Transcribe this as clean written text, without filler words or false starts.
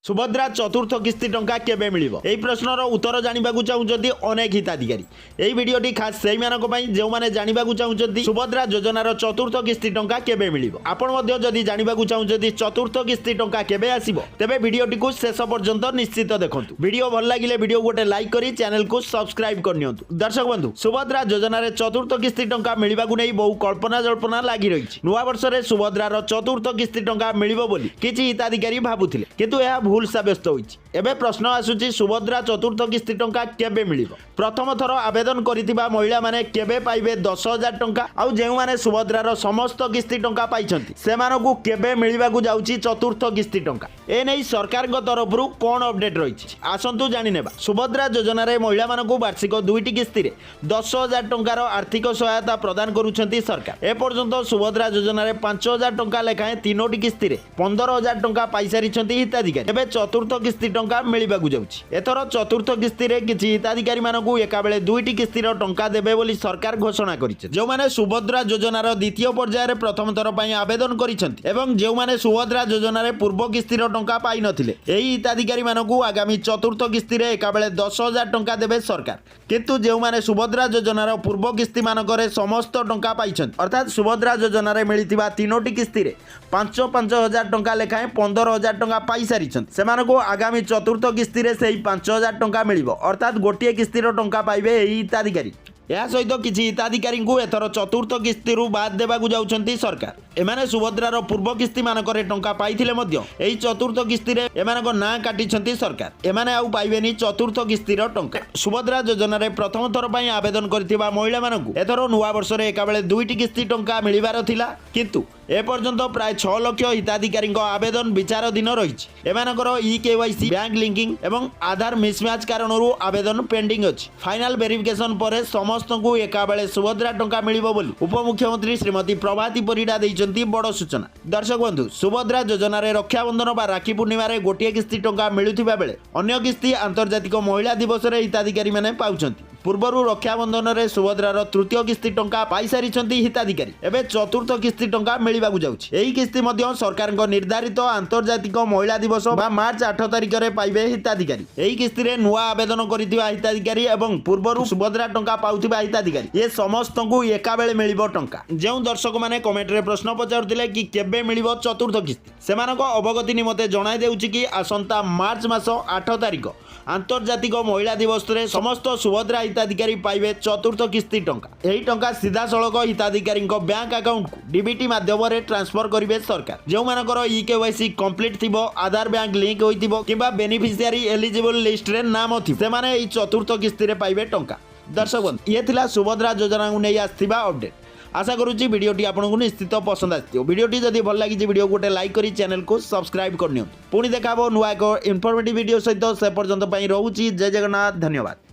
सुभद्रा चतुर्थ किस्ती टंका केबे मिलिबो एई प्रश्नर उत्तर जानिबाकु चाहुचंती अनेक हिताधिकारी। एई भिडियोटी खास सेई मानको पई जेउ माने जानिबाकु चाहुचंती सुभद्रा योजनार चतुर्थ किस्ती टंका केबे मिलिबो। आपण मध्ये जदि जानिबाकु चाहुचंती चतुर्थ किस्ती टंका केबे आसीबो तेबे भिडियोटी को शेष पर्यंत निश्चित देखंतु। भिडियो भल लागिले भिडियो गोटे लाइक करी चैनल को सब्सक्राइब करनियंतु। दर्शक बंधु सुभद्रा योजनार चतुर्थ किस्ती टंका मिलिबाकु नै बहु कल्पना जल्पना लागि रहिछि। नुवा वर्षरे सुभद्रार चतुर्थ किस्ती टंका मिलिबो बोली किछि हिताधिकारी भाबुथिले किंतु एहा भूल साब्यस्त होइछि। एबे प्रश्न आसुछि सुभद्रा चतुर्थ किस्ती टंका केबे मिलिबो। प्रथम थर आवेदन करिथिबा महिला माने केबे पाइबे 10,000 टंका आउ जेउ माने सुभद्रार समस्त किस्ती टंका पाइछन्ति सेमानकु केबे मिलिबाकु जाउछि चतुर्थ किस्ती टंका। ए नै सरकार तरफरु कोन अपडेट रहिछि आसंतु जानि नेबा। सुभद्रा योजनारे महिला मानकु वार्षिक 2टी किस्ती रे 10,000 टंकार आर्थिक सहायता प्रदान करूछन्ति सरकार। ए पर्यंत सुभद्रा योजनारे 5,000 टंका लेखाए 3टी किस्ती रे 15,000 टंका पाइ सारिछन्ति हिताधिकारी। एबे चतुर्थ किस्ती टंका मिलिबाकु जाउछि। एथर चतुर्थ किस्ती रे किछि हिताधिकारी मानकु एका बेले 2टी किस्ती रो टंका देबे बोली सरकार घोषणा करिছে। जो माने सुभद्रा योजनार द्वितीय पर्याय रे प्रथम थर पई आवेदन करिसंति एवं जो माने सुभद्रा योजनार पूर्व किस्ती रो टंका पाइ नथिले एही हिताधिकारी मानकु आगामी चतुर्थ किस्ती रे एका बेले 10,000 टंका देबे सरकार। किंतु जो माने सुभद्रा योजनार पूर्व किस्ती मानकरे समस्त टंका पाइछंति अर्थात सुभद्रा योजनार मिलिथिबा 3टी किस्ती रे 5,000 टंका लेखाए 15,000 टंका पाइ सारिछंति सेमानकु आगामी चतुर्थ किस्ती रे सेही 5,000 टंका मिलिबो अर्थात गोटिए किस्ती रो टंका पाइबे एही हिताधिकारी। या सहित किछि हिताधिकारी को एथर चतुर्थ किस्ती रु बाद देबाकु जाउछन्ति सरकार। एमाने सुभद्रार पूर्व किस्ती मानकरे टंका पाइथिले मध्य एही चतुर्थ किस्ती रे एमानक ना काटिछन्ति सरकार। एमाने आउ पाइबेनी चतुर्थ किस्ती रो टंका। सुभद्रा योजना रे प्रथम थर पई आवेदन करथिबा महिला मानकु एथर नुवा वर्ष रे एका बेले 2टी किस्ती टंका मिलिबार थिला किंतु ए पर्यंत प्राय 6 लाख हिताधिकारी आवेदन विचाराधीन रही। एमानकर ई-केवाईसी बैंक लिंकिंग एवं आधार मिसमैच कारणरू आवेदन पेंडिंग अछि। फाइनल वेरिफिकेशन पर समस्त को एका बेले सुभद्रा टंका मिलिबो बोली उपमुख्यमंत्री श्रीमती प्रभाती परिडा दैछन्ती बड़ सूचना। दर्शक बंधु सुभद्रा योजना रे रक्षाबंधन बा राखी पूर्णिमा रे गोटिए किस्ती टंका मिलुथिबा बेले अन्य किस्ती अंतर्जातिक महिला दिवस रे हिताधिकारी माने पाउछन्ती। पूर्वरु रक्षाबंधन रे सुभद्रार तृतीय किस्ती टंका पाइ सारिछन्ती हिताधिकारी। एबे चतुर्थ किस्ती टंका मिलिबाकु जाउछि। एही किस्ती मध्य सरकारक निर्धारित अंतर्जातिक महिला दिवस बा मार्च 8 तारिख रे पाइबे हिताधिकारी। एही किस्ती रे नुवा आवेदन करिथिबा हिताधिकारी एवं पूर्वरु सुभद्रा टंका पाउथिबा हिताधिकारी ये समस्तଙ୍କୁ एका बेले मिलिबो टंका। जेउ दर्शक माने कमेंट रे प्रश्न पचारुथिले कि केबे मिलिबो चतुर्थ किस्ती सेमानक अवगति निमते जणाई देउछि कि आसंता मार्च मास 8 तारिख अंतर्जातिक महिला दिवस रे समस्त सुभद्रा हिताधिकारी पाइबे चतुर्थ किस्ती टंका। एही टंका सीधा सड़क हिताधिकारी बैंक अकाउंट को डीबीटी माध्यम रे ट्रांसफर करिवे सरकार। जो मानकर ई-केवाईसी कंप्लीट थिबो आधार बैंक लिंक होइतिबो किबा बेनिफिशियरी एलिजिबल लिस्ट रे नाम थिबो सेमाने एही चतुर्थ किस्ती रे पाइबे टंका। दर्शक बंधु ये थिला सुभद्रा योजना को नै आस्थिबा अपडेट। आशा करूची वीडियोटी आपको निश्चित पसंद आसी। वीडियोटी जदि भल लगी वीडियो गोटे लाइक करी चैनल को सब्सक्राइब करनियंतु। पुणी देखाबो नुआ एक इनफॉर्मेटिव वीडियो सहित से पर्यंत पई रहूची। जय जगन्नाथ धन्यवाद।